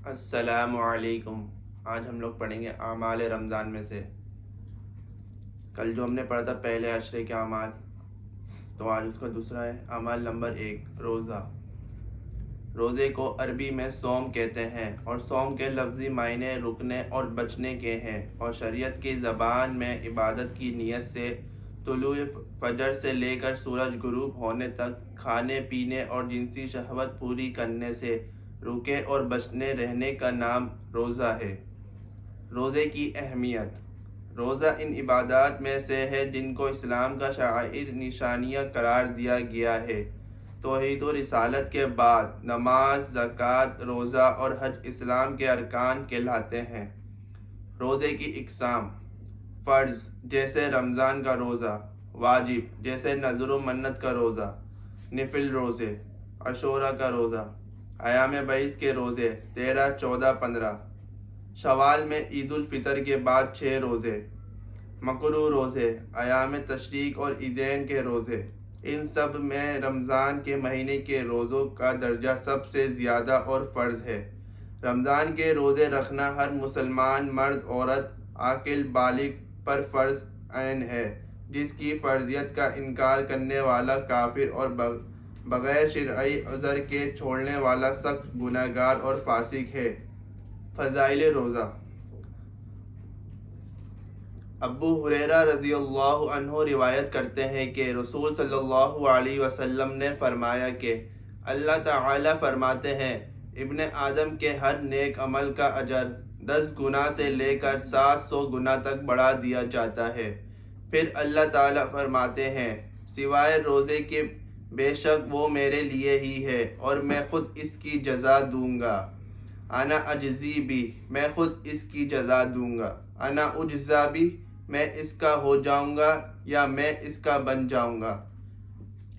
السلام علیکم۔ آج ہم لوگ پڑھیں گے اعمال رمضان میں سے۔ کل جو ہم نے پڑھا تھا پہلے عشرے کے اعمال، تو آج اس کا دوسرا ہے عمل نمبر 1، روزہ۔ روزے کو عربی میں صوم کہتے ہیں، اور صوم کے لفظی معنی رکنے اور بچنے کے ہیں، اور شریعت کی زبان میں عبادت کی نیت سے طلوع فجر سے لے کر سورج غروب ہونے تک کھانے پینے اور جنسی شہوت پوری کرنے سے رکے اور بچنے رہنے کا نام روزہ ہے۔ روزے کی اہمیت۔ روزہ ان عبادات میں سے ہے جن کو اسلام کا شعائر نشانیہ قرار دیا گیا ہے۔ توحید و رسالت کے بعد نماز، زکوٰۃ، روزہ اور حج اسلام کے ارکان کہلاتے ہیں۔ روزے کی اقسام: فرض جیسے رمضان کا روزہ، واجب جیسے نذر و منت کا روزہ، نفل روزے، عاشوراء کا روزہ، ایام بیض کے روزے 13، 14، 15، شوال میں عید الفطر کے بعد 6 روزے، مکروہ روزے، ایام تشریق اور عیدین کے روزے۔ ان سب میں رمضان کے مہینے کے روزوں کا درجہ سب سے زیادہ اور فرض ہے۔ رمضان کے روزے رکھنا ہر مسلمان مرد عورت عاقل بالغ پر فرض عین ہے۔ جس کی فرضیت کا انکار کرنے والا کافر اور بغیر شرعی عذر کے چھوڑنے والا سخت گنہگار اور فاسق ہے۔ فضائل روزہ: ابو ہریرہ رضی اللہ عنہ روایت کرتے ہیں کہ رسول صلی اللہ علیہ وسلم نے فرمایا کہ اللہ تعالی فرماتے ہیں، ابن آدم کے ہر نیک عمل کا اجر 10 گنا سے لے کر 700 گنا تک بڑھا دیا جاتا ہے۔ پھر اللہ تعالی فرماتے ہیں، سوائے روزے کے بے شک وہ میرے لیے ہی ہے اور میں خود اس کی جزا دوں گا۔ انا اجزی بھی، میں خود اس کی جزا دوں گا۔ انا اجزا بھی، میں اس کا ہو جاؤں گا یا میں اس کا بن جاؤں گا۔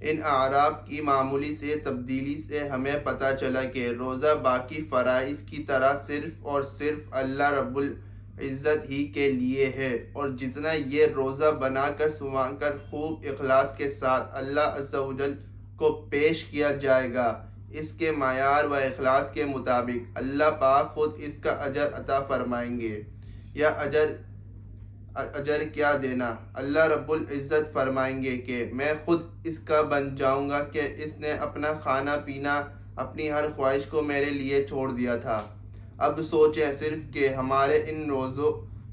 ان اعراب کی معمولی سے تبدیلی سے ہمیں پتہ چلا کہ روزہ باقی فرائض کی طرح صرف اور صرف اللہ رب العزت ہی کے لیے ہے، اور جتنا یہ روزہ بنا کر سنوا کر خوب اخلاص کے ساتھ اللہ عز و جل کو پیش کیا جائے گا، اس کے معیار و اخلاص کے مطابق اللہ پاک خود اس کا اجر عطا فرمائیں گے۔ یا اجر کیا دینا، اللہ رب العزت فرمائیں گے کہ میں خود اس کا بن جاؤں گا کہ اس نے اپنا کھانا پینا، اپنی ہر خواہش کو میرے لیے چھوڑ دیا تھا۔ اب سوچیں صرف کہ ہمارے ان روزوں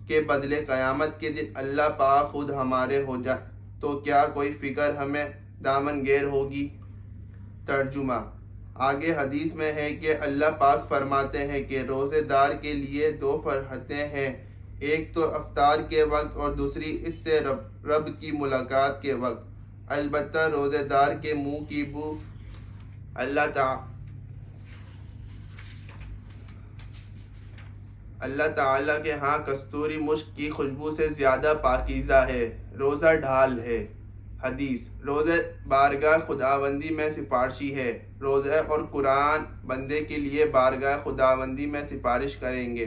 کے بدلے قیامت کے دن اللہ پاک خود ہمارے ہو جائے تو کیا کوئی فکر ہمیں دامن گیر ہوگی۔ ترجمہ: آگے حدیث میں ہے کہ اللہ پاک فرماتے ہیں کہ روزے دار کے لیے 2 فرحتیں ہیں، ایک تو افطار کے وقت اور دوسری اس سے رب کی ملاقات کے وقت۔ البتہ روزے دار کے منہ کی بو اللہ تعالیٰ کے ہاں کستوری مشک کی خوشبو سے زیادہ پاکیزہ ہے۔ روزہ ڈھال ہے۔ حدیث: روزہ بارگاہ خداوندی میں سفارشی ہے۔ روزہ اور قرآن بندے کے لیے بارگاہ خداوندی میں سفارش کریں گے۔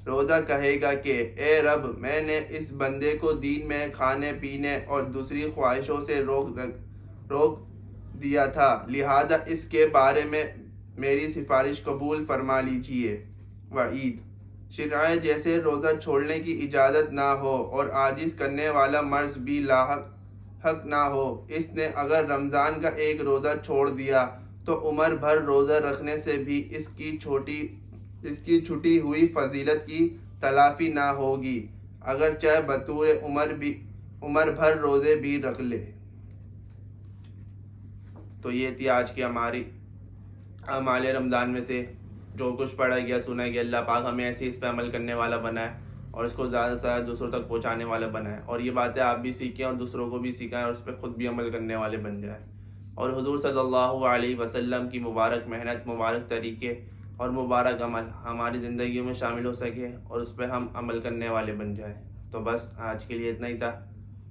روزہ کہے گا کہ اے رب، میں نے اس بندے کو دین میں کھانے پینے اور دوسری خواہشوں سے روک دیا تھا، لہذا اس کے بارے میں میری سفارش قبول فرما لیجیے۔ وعید: شرع جیسے روزہ چھوڑنے کی اجازت نہ ہو اور عاجز کرنے والا مرض بھی لاحق نہ ہو۔ اس نے اگر رمضان کا ایک روزہ چھوڑ دیا تو عمر بھر روزہ رکھنے سے بھی اس کی چھٹی ہوئی فضیلت کی تلافی نہ ہوگی، اگرچہ بطور عمر بھر روزے بھی رکھ لے۔ تو یہ تھی آج کی ہماری اعمال رمضان میں سے جو کچھ پڑھا گیا سنا گیا۔ اللہ پاک ہمیں ایسے اس پہ عمل کرنے والا بنائے اور اس کو زیادہ سے زیادہ دوسروں تک پہنچانے والا بنائے، اور یہ باتیں آپ بھی سیکھیں اور دوسروں کو بھی سکھائیں اور اس پہ خود بھی عمل کرنے والے بن جائیں، اور حضور صلی اللہ علیہ وسلم کی مبارک محنت، مبارک طریقے اور مبارک عمل ہماری زندگیوں میں شامل ہو سکے اور اس پہ ہم عمل کرنے والے بن جائیں۔ تو بس آج کے لیے اتنا ہی تھا۔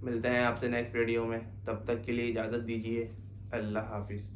ملتے ہیں آپ سے نیکسٹ ویڈیو میں، تب تک کے لیے اجازت دیجیے۔ اللہ حافظ۔